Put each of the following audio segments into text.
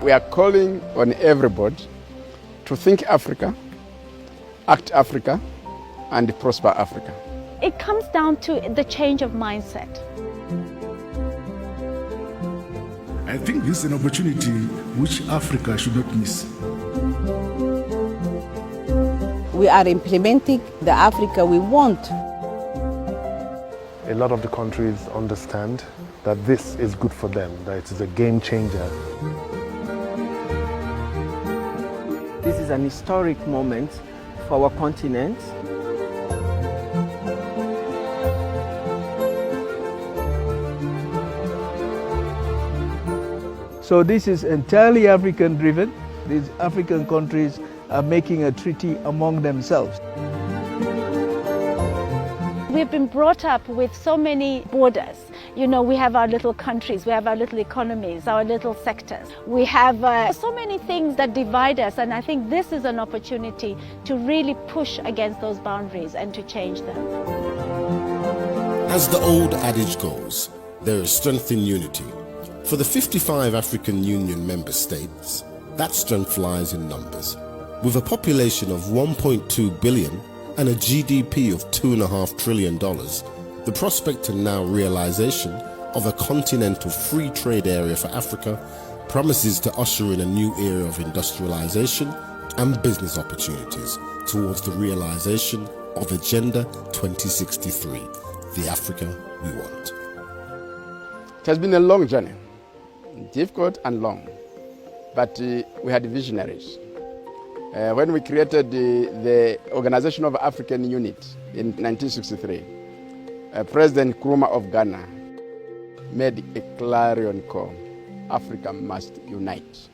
we are calling on everybody to think Africa, act Africa, and prosper Africa. It comes down to the change of mindset. I think this is an opportunity which Africa should not miss. We are implementing the Africa we want. A lot of the countries understand that this is good for them, that it is a game changer. This is an historic moment for our continent. So this is entirely African driven. These African countries are making a treaty among themselves. We've been brought up with so many borders. You know, we have our little countries, we have our little economies, our little sectors. We have so many things that divide us, and I think this is an opportunity to really push against those boundaries and to change them. As the old adage goes, there is strength in unity. For the 55 African Union member states, that strength lies in numbers. With a population of 1.2 billion and a GDP of $2.5 trillion, the prospect and now realization of a continental free trade area for Africa promises to usher in a new era of industrialization and business opportunities towards the realization of Agenda 2063, the Africa we want. It has been a long journey, difficult and long, but we had visionaries. When we created the Organization of African Unit in 1963, President Nkrumah of Ghana made a clarion call: Africa must unite.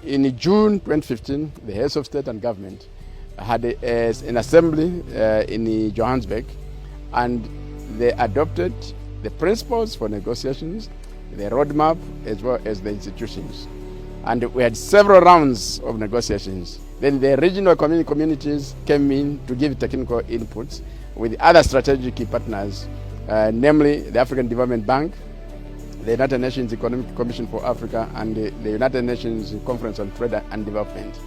In June 2015, the heads of state and government had an assembly in Johannesburg, and they adopted the principles for negotiations, the roadmap, as well as the institutions. And we had several rounds of negotiations. Then the regional communities came in to give technical inputs with other strategic partners, namely the African Development Bank, the United Nations Economic Commission for Africa, and the United Nations Conference on Trade and Development.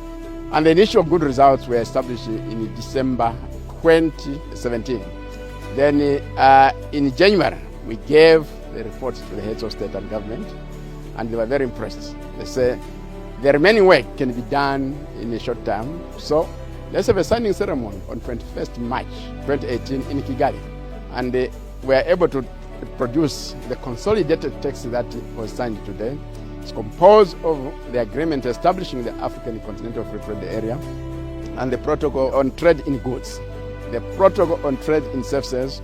And the initial good results were established in December 2017. Then in January, we gave the reports to the heads of state and government, and they were very impressed. They said the remaining work can be done in a short time, so let's have a signing ceremony on 21st March 2018 in Kigali. And we were able to produce the consolidated text that was signed today. It's composed of the agreement establishing the African Continental Free Trade Area and the protocol on trade in goods, the protocol on trade in services,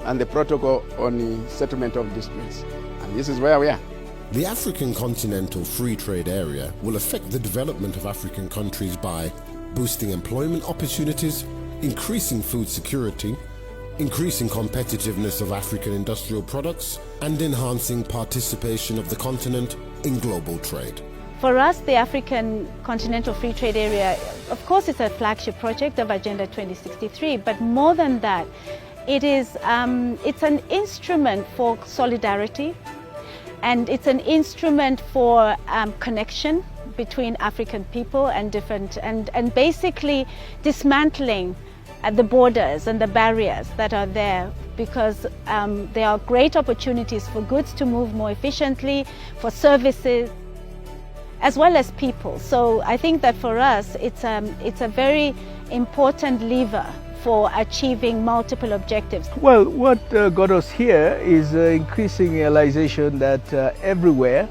and the protocol on the settlement of disputes. And this is where we are. The African Continental Free Trade Area will affect the development of African countries by boosting employment opportunities, increasing food security, increasing competitiveness of African industrial products, and enhancing participation of the continent in global trade. For us, the African Continental Free Trade Area, of course, it's a flagship project of Agenda 2063, but more than that, it's an instrument for solidarity, and it's an instrument for connection between African people and basically dismantling the borders and the barriers that are there, because there are great opportunities for goods to move more efficiently, for services, as well as people. So I think that for us, it's a very important lever for achieving multiple objectives. Well, what got us here is increasing realization that everywhere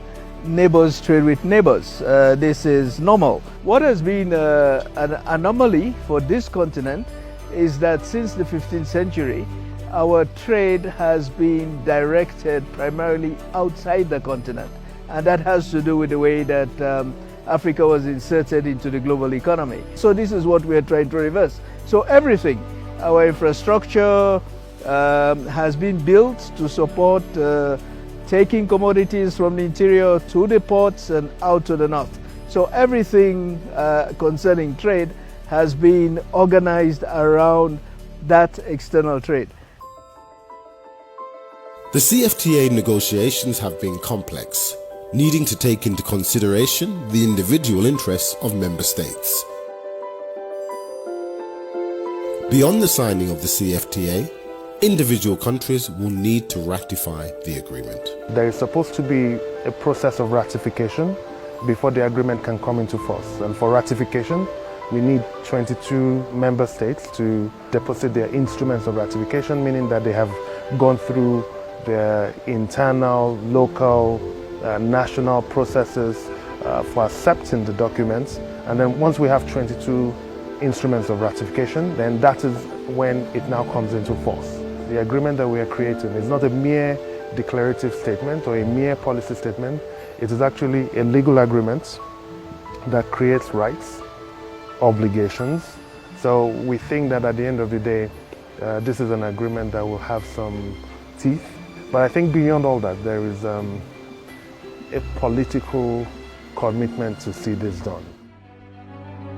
neighbors trade with neighbors. This is normal. What has been an anomaly for this continent is that since the 15th century, our trade has been directed primarily outside the continent. And that has to do with the way that Africa was inserted into the global economy. So this is what we are trying to reverse. So everything, our infrastructure has been built to support taking commodities from the interior to the ports and out to the north. So everything concerning trade has been organized around that external trade. The CFTA negotiations have been complex, needing to take into consideration the individual interests of member states. Beyond the signing of the CFTA, individual countries will need to ratify the agreement. There is supposed to be a process of ratification before the agreement can come into force. And for ratification, we need 22 member states to deposit their instruments of ratification, meaning that they have gone through their internal, local, national processes for accepting the documents. And then once we have 22 instruments of ratification, then that is when it now comes into force. The agreement that we are creating is not a mere declarative statement or a mere policy statement. It is actually a legal agreement that creates rights, obligations. So we think that at the end of the day, this is an agreement that will have some teeth. But I think beyond all that, there is a political commitment to see this done.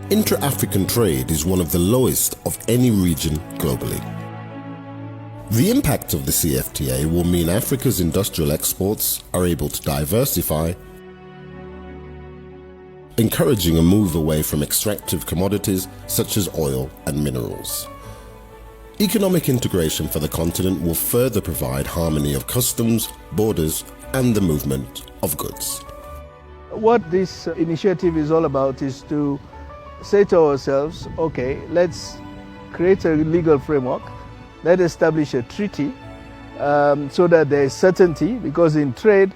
Intra-African trade is one of the lowest of any region globally. The impact of the CFTA will mean Africa's industrial exports are able to diversify, encouraging a move away from extractive commodities such as oil and minerals. Economic integration for the continent will further provide harmony of customs, borders, and the movement of goods. What this initiative is all about is to say to ourselves, okay, let's create a legal framework, let's establish a treaty so that there is certainty, because in trade,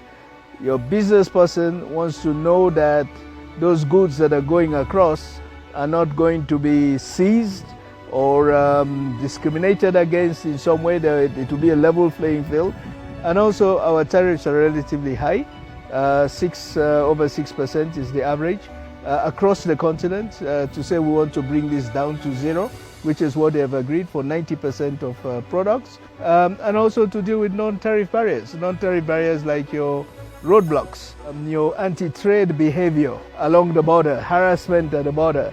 your business person wants to know that those goods that are going across are not going to be seized or discriminated against in some way, that it will be a level playing field. And also our tariffs are relatively high, over 6% is the average across the continent. To say we want to bring this down to zero, which is what they have agreed for 90% of products, and also to deal with non-tariff barriers like your roadblocks, your anti-trade behavior along the border, harassment at the border.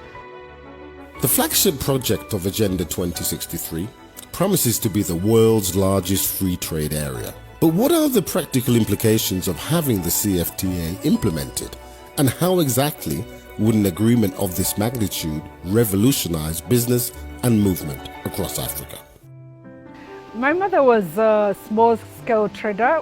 The flagship project of Agenda 2063 promises to be the world's largest free trade area. But what are the practical implications of having the CFTA implemented? And how exactly would an agreement of this magnitude revolutionize business and movement across Africa? My mother was a small-scale trader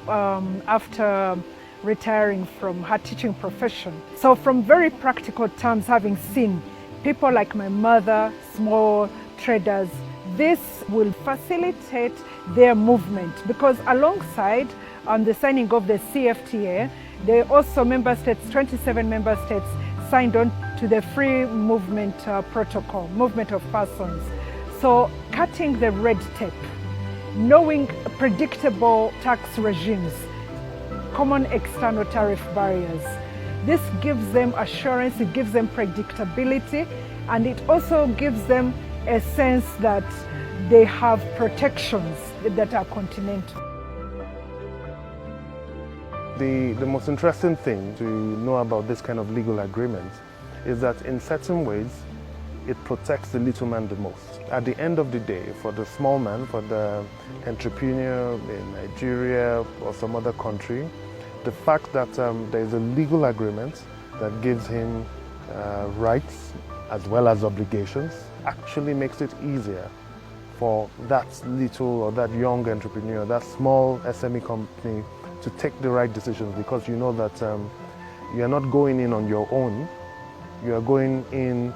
after retiring from her teaching profession. So from very practical terms, having seen people like my mother, small traders, this will facilitate their movement, because alongside the signing of the CFTA, there are also member states, 27 member states, signed on to the free movement protocol, movement of persons. So cutting the red tape, knowing predictable tax regimes, common external tariff barriers. This gives them assurance, it gives them predictability, and it also gives them a sense that they have protections that are continental. The most interesting thing to know about this kind of legal agreement is that in certain ways, it protects the little man the most. At the end of the day, for the small man, for the entrepreneur in Nigeria or some other country, the fact that there is a legal agreement that gives him rights as well as obligations actually makes it easier for that little or that young entrepreneur, that small SME company to take the right decisions, because you know that you are not going in on your own, you are going in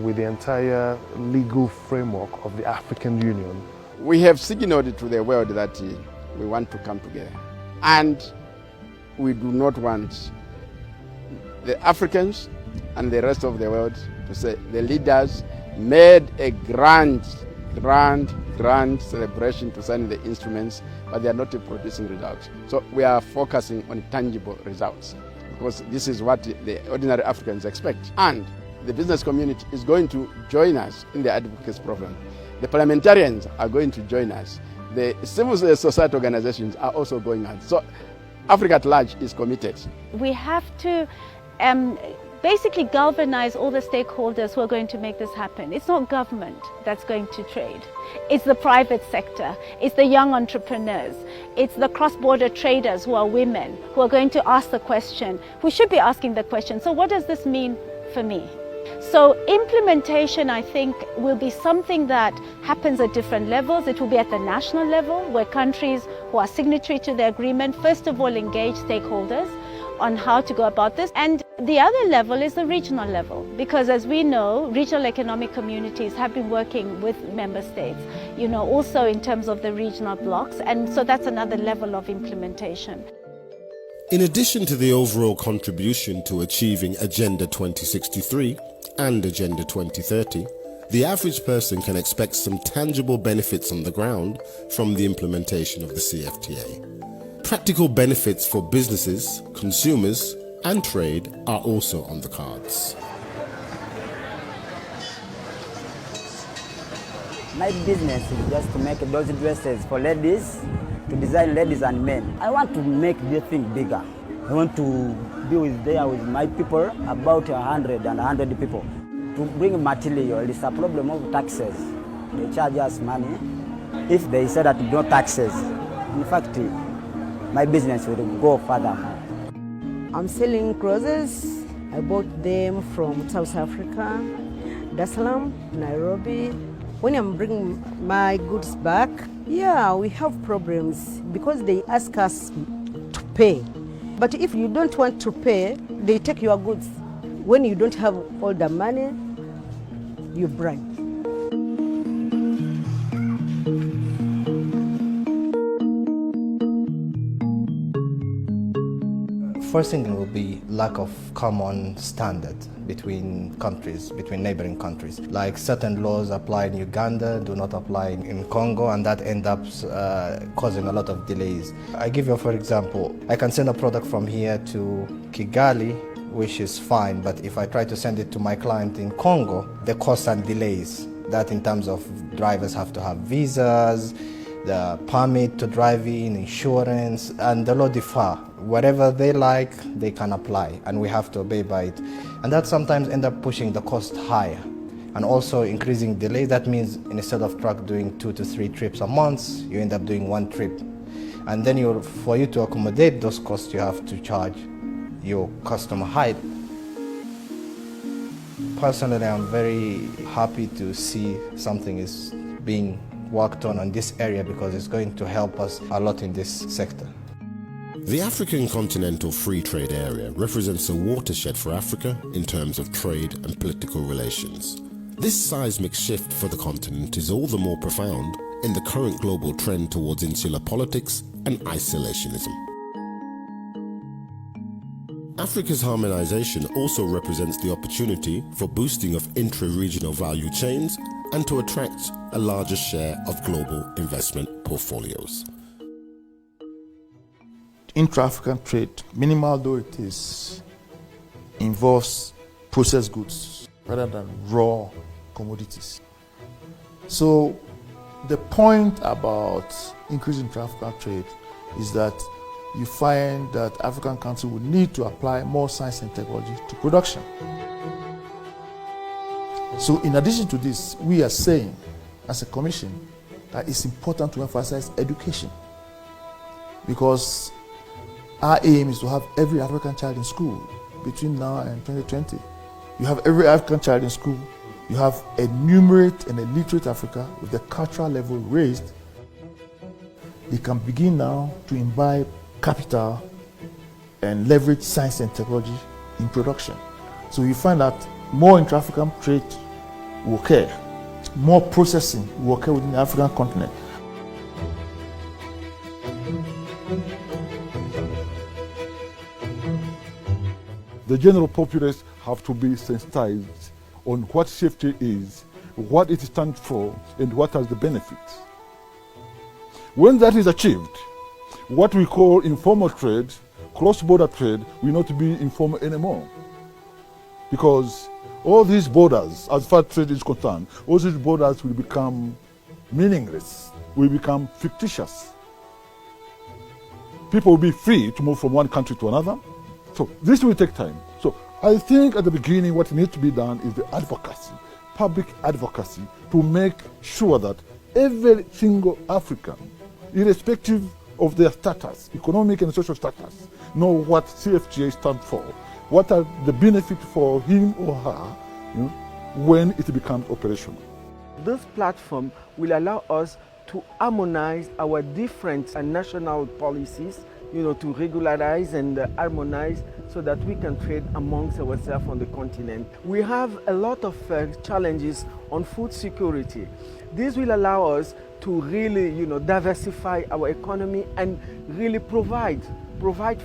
with the entire legal framework of the African Union. We have signaled to the world that we want to come together, and we do not want the Africans and the rest of the world to say the leaders made a grand celebration to sign the instruments, but they are not producing results. So we are focusing on tangible results, because this is what the ordinary Africans expect. And the business community is going to join us in the advocacy program. The parliamentarians are going to join us. The civil society organizations are also going on. So Africa at large is committed. We have to basically galvanize all the stakeholders who are going to make this happen. It's not government that's going to trade. It's the private sector. It's the young entrepreneurs. It's the cross-border traders who are women, who are going to ask the question, who should be asking the question, so what does this mean for me? So implementation, I think, will be something that happens at different levels. It will be at the national level, where countries who are signatory to the agreement, first of all, engage stakeholders on how to go about this. And the other level is the regional level, because as we know, regional economic communities have been working with member states, also in terms of the regional blocks. And so that's another level of implementation. In addition to the overall contribution to achieving Agenda 2063 and Agenda 2030, the average person can expect some tangible benefits on the ground from the implementation of the CFTA. Practical benefits for businesses, consumers, and trade are also on the cards. My business is just to make those dresses for ladies, to design ladies and men. I want to make the thing bigger. I want to be with my people, about 100 people. To bring material, it's a problem of taxes. They charge us money. If they say that no taxes, in fact, my business will go further. I'm selling clothes. I bought them from South Africa, Dar es Salaam, Nairobi. When I'm bringing my goods back, we have problems because they ask us to pay. But if you don't want to pay, they take your goods. When you don't have all the money, you bribe. First thing will be lack of common standard between countries, between neighboring countries. Like certain laws apply in Uganda, do not apply in Congo, and that ends up causing a lot of delays. I give you for example, I can send a product from here to Kigali, which is fine, but if I try to send it to my client in Congo, the costs and delays, that in terms of drivers have to have visas, the permit to drive in, insurance, and the law differ. Whatever they like, they can apply, and we have to obey by it. And that sometimes ends up pushing the cost higher and also increasing delay. That means instead of truck doing 2 to 3 trips a month, you end up doing 1 trip. And then for you to accommodate those costs, you have to charge your customer high. Personally, I'm very happy to see something is being worked on this area, because it's going to help us a lot in this sector. The African Continental Free Trade Area represents a watershed for Africa in terms of trade and political relations. This seismic shift for the continent is all the more profound in the current global trend towards insular politics and isolationism. Africa's harmonization also represents the opportunity for boosting of intra-regional value chains and to attract a larger share of global investment portfolios. Intra-African trade, minimal though it is, involves processed goods rather than raw commodities. So the point about increasing intra-African trade is that you find that African countries will need to apply more science and technology to production. So in addition to this, we are saying as a commission that it's important to emphasize education, because our aim is to have every African child in school between now and 2020. You have every African child in school, you have a numerate and a literate Africa with the cultural level raised. They can begin now to imbibe capital and leverage science and technology in production. So you find that more intra-African trade will occur, more processing will occur within the African continent. the general populace have to be sensitized on what safety is, what it stands for, and what are the benefits. When that is achieved, what we call informal trade, cross-border trade, will not be informal anymore. Because all these borders, as far as trade is concerned, all these borders will become meaningless, will become fictitious. People will be free to move from one country to another. So this will take time. So I think at the beginning what needs to be done is the advocacy, public advocacy, to make sure that every single African, irrespective of their status, economic and social status, know what CFTA stands for, what are the benefits for him or her, when it becomes operational. This platform will allow us to harmonize our different national policies, to regularize and harmonize so that we can trade amongst ourselves on the continent. We have a lot of challenges on food security. This will allow us to really, diversify our economy and really provide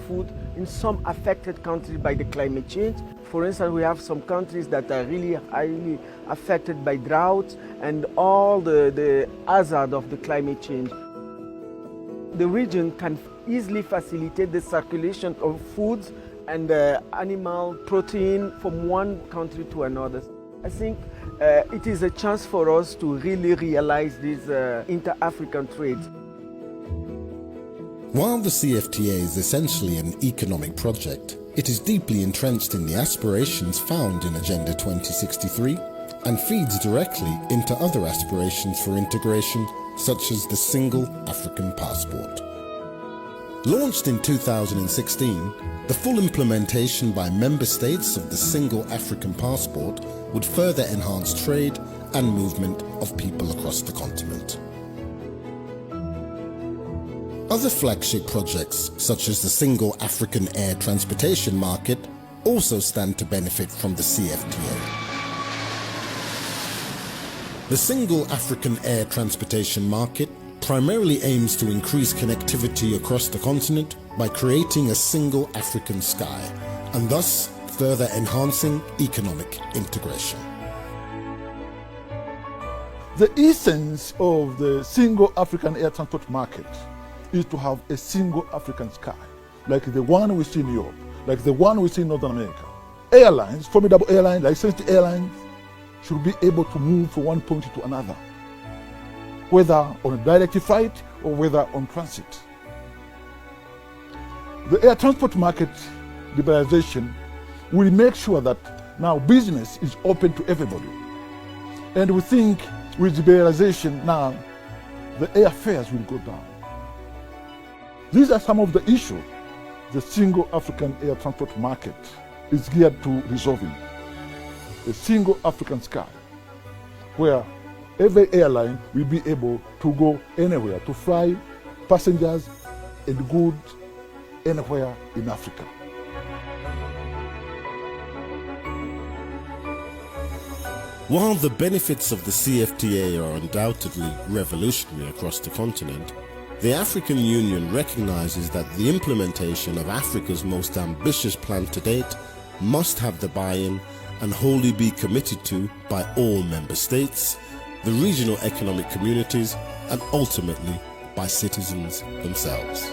food in some affected countries by the climate change. For instance, we have some countries that are really highly affected by drought and all the hazard of the climate change. The region can easily facilitate the circulation of foods and animal protein from one country to another. I think it is a chance for us to really realize this inter-African trade. While the CFTA is essentially an economic project, it is deeply entrenched in the aspirations found in Agenda 2063 and feeds directly into other aspirations for integration, such as the Single African Passport. Launched in 2016, the full implementation by member states of the Single African Passport would further enhance trade and movement of people across the continent. Other flagship projects, such as the Single African Air Transportation Market, also stand to benefit from the CFTA. The Single African Air Transportation Market primarily aims to increase connectivity across the continent by creating a single African sky, and thus further enhancing economic integration. The essence of the Single African Air Transport Market is to have a single African sky, like the one we see in Europe, like the one we see in Northern America. Airlines, formidable airlines, licensed airlines, should be able to move from one point to another, whether on a direct flight or whether on transit. The air transport market liberalization will make sure that now business is open to everybody. And we think with liberalization now, the airfares will go down. These are some of the issues the Single African Air Transport Market is geared to resolving. A single African sky, where every airline will be able to go anywhere, to fly passengers and goods anywhere in Africa. While the benefits of the CFTA are undoubtedly revolutionary across the continent, the African Union recognizes that the implementation of Africa's most ambitious plan to date must have the buy-in and wholly be committed to by all member states, the regional economic communities, and ultimately by citizens themselves.